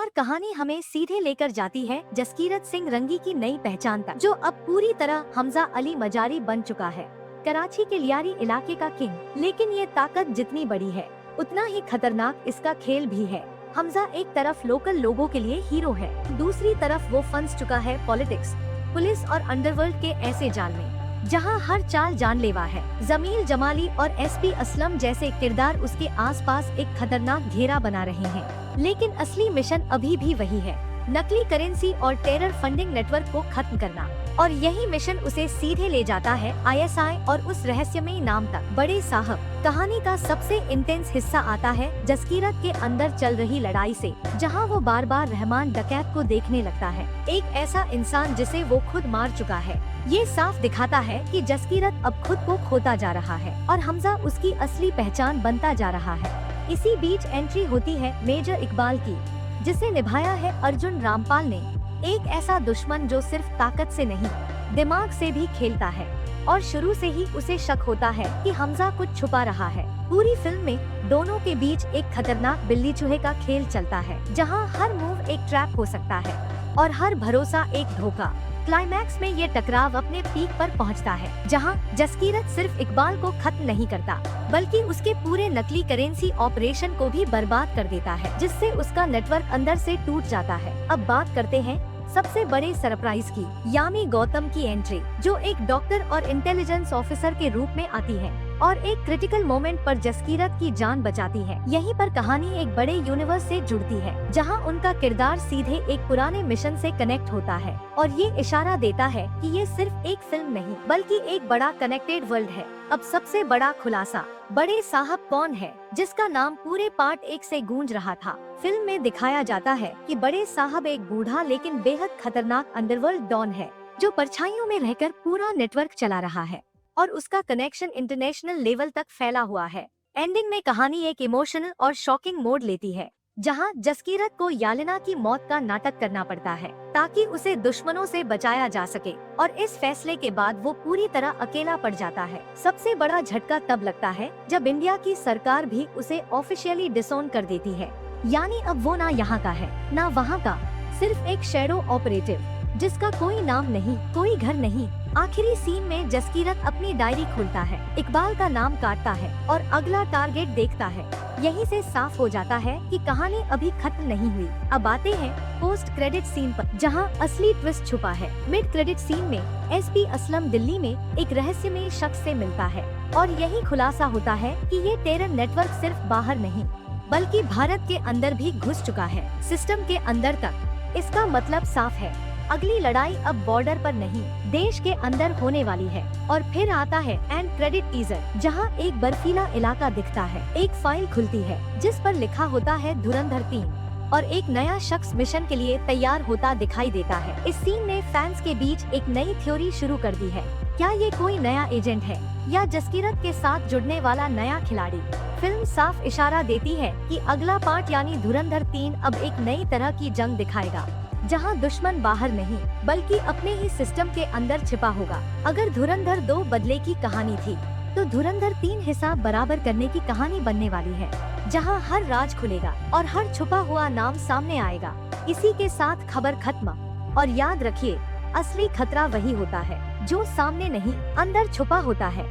बार कहानी हमें सीधे लेकर जाती है जसकीरत सिंह रंगी की नई पहचान तक, जो अब पूरी तरह हमजा अली मजारी बन चुका है। कराची के लियारी इलाके का किंग, लेकिन ये ताकत जितनी बड़ी है उतना ही खतरनाक इसका खेल भी है। हमजा एक तरफ लोकल लोगों के लिए हीरो है, दूसरी तरफ वो फंस चुका है पॉलिटिक्स, पुलिस और अंडरवर्ल्ड के ऐसे जाल में जहां हर चाल जानलेवा है। जमील जमाली और एसपी असलम जैसे किरदार उसके आसपास एक खतरनाक घेरा बना रहे हैं, लेकिन असली मिशन अभी भी वही है, नकली करेंसी और टेरर फंडिंग नेटवर्क को खत्म करना। और यही मिशन उसे सीधे ले जाता है आईएसआई और उस रहस्यमयी नाम तक। बड़े साहब, कहानी का सबसे इंटेंस हिस्सा आता है जसकीरत के अंदर चल रही लड़ाई से, जहां वो बार बार रहमान डकैत को देखने लगता है, एक ऐसा इंसान जिसे वो खुद मार चुका है। ये साफ दिखाता है कि जसकीरत अब खुद को खोता जा रहा है और हमजा उसकी असली पहचान बनता जा रहा है। इसी बीच एंट्री होती है मेजर इकबाल की, जिसे निभाया है अर्जुन रामपाल ने, एक ऐसा दुश्मन जो सिर्फ ताकत से नहीं दिमाग से भी खेलता है। और शुरू से ही उसे शक होता है कि हमजा कुछ छुपा रहा है। पूरी फिल्म में दोनों के बीच एक खतरनाक बिल्ली चूहे का खेल चलता है, जहां हर मूव एक ट्रैप हो सकता है और हर भरोसा एक धोखा। क्लाइमैक्स में ये टकराव अपने पीक पर पहुंचता है, जहां जसकीरत सिर्फ इकबाल को खत्म नहीं करता, बल्कि उसके पूरे नकली करेंसी ऑपरेशन को भी बर्बाद कर देता है, जिससे उसका नेटवर्क अंदर से टूट जाता है। अब बात करते हैं सबसे बड़े सरप्राइज की, यामी गौतम की एंट्री, जो एक डॉक्टर और इंटेलिजेंस ऑफिसर के रूप में आती है और एक क्रिटिकल मोमेंट पर जसकीरत की जान बचाती है। यहीं पर कहानी एक बड़े यूनिवर्स से जुड़ती है, जहां उनका किरदार सीधे एक पुराने मिशन से कनेक्ट होता है और ये इशारा देता है कि ये सिर्फ एक फिल्म नहीं, बल्कि एक बड़ा कनेक्टेड वर्ल्ड है। अब सबसे बड़ा खुलासा, बड़े साहब कौन है, जिसका नाम पूरे पार्ट 1 से गूंज रहा था। फिल्म में दिखाया जाता है कि बड़े साहब एक बूढ़ा लेकिन बेहद खतरनाक अंडरवर्ल्ड डॉन है, जो परछाइयों में रहकर पूरा नेटवर्क चला रहा है और उसका कनेक्शन इंटरनेशनल लेवल तक फैला हुआ है। एंडिंग में कहानी एक इमोशनल और शॉकिंग मोड लेती है, जहां जसकीरत को यालिना की मौत का नाटक करना पड़ता है ताकि उसे दुश्मनों से बचाया जा सके, और इस फैसले के बाद वो पूरी तरह अकेला पड़ जाता है। सबसे बड़ा झटका तब लगता है जब इंडिया की सरकार भी उसे ऑफिशियली डिसोन कर देती है, यानी अब वो ना यहाँ का है ना वहाँ का, सिर्फ एक शैडो ऑपरेटिव जिसका कोई नाम नहीं, कोई घर नहीं। आखिरी सीन में जसकीरत अपनी डायरी खोलता है, इकबाल का नाम काटता है और अगला टारगेट देखता है। यहीं से साफ हो जाता है कि कहानी अभी खत्म नहीं हुई। अब आते हैं पोस्ट क्रेडिट सीन पर, जहां असली ट्विस्ट छुपा है। मिड क्रेडिट सीन में एसपी असलम दिल्ली में एक रहस्यमयी शख्स से मिलता है और यही खुलासा होता है कि ये टेरर नेटवर्क सिर्फ बाहर नहीं, बल्कि भारत के अंदर भी घुस चुका है, सिस्टम के अंदर तक। इसका मतलब साफ है, अगली लड़ाई अब बॉर्डर पर नहीं, देश के अंदर होने वाली है। और फिर आता है एंड क्रेडिट टीजर, जहां एक बर्फीला इलाका दिखता है, एक फाइल खुलती है जिस पर लिखा होता है धुरंधर 3, और एक नया शख्स मिशन के लिए तैयार होता दिखाई देता है। इस सीन ने फैंस के बीच एक नई थ्योरी शुरू कर दी है, क्या ये कोई नया एजेंट है या जसकीरत के साथ जुड़ने वाला नया खिलाड़ी। फिल्म साफ इशारा देती है कि अगला पार्ट यानी धुरंधर 3 अब एक नई तरह की जंग दिखाएगा, जहां दुश्मन बाहर नहीं बल्कि अपने ही सिस्टम के अंदर छिपा होगा। अगर धुरंधर 2 बदले की कहानी थी, तो धुरंधर 3 हिसाब बराबर करने की कहानी बनने वाली है, जहां हर राज खुलेगा और हर छुपा हुआ नाम सामने आएगा। इसी के साथ खबर खत्म, और याद रखिए, असली खतरा वही होता है जो सामने नहीं, अंदर छुपा होता है।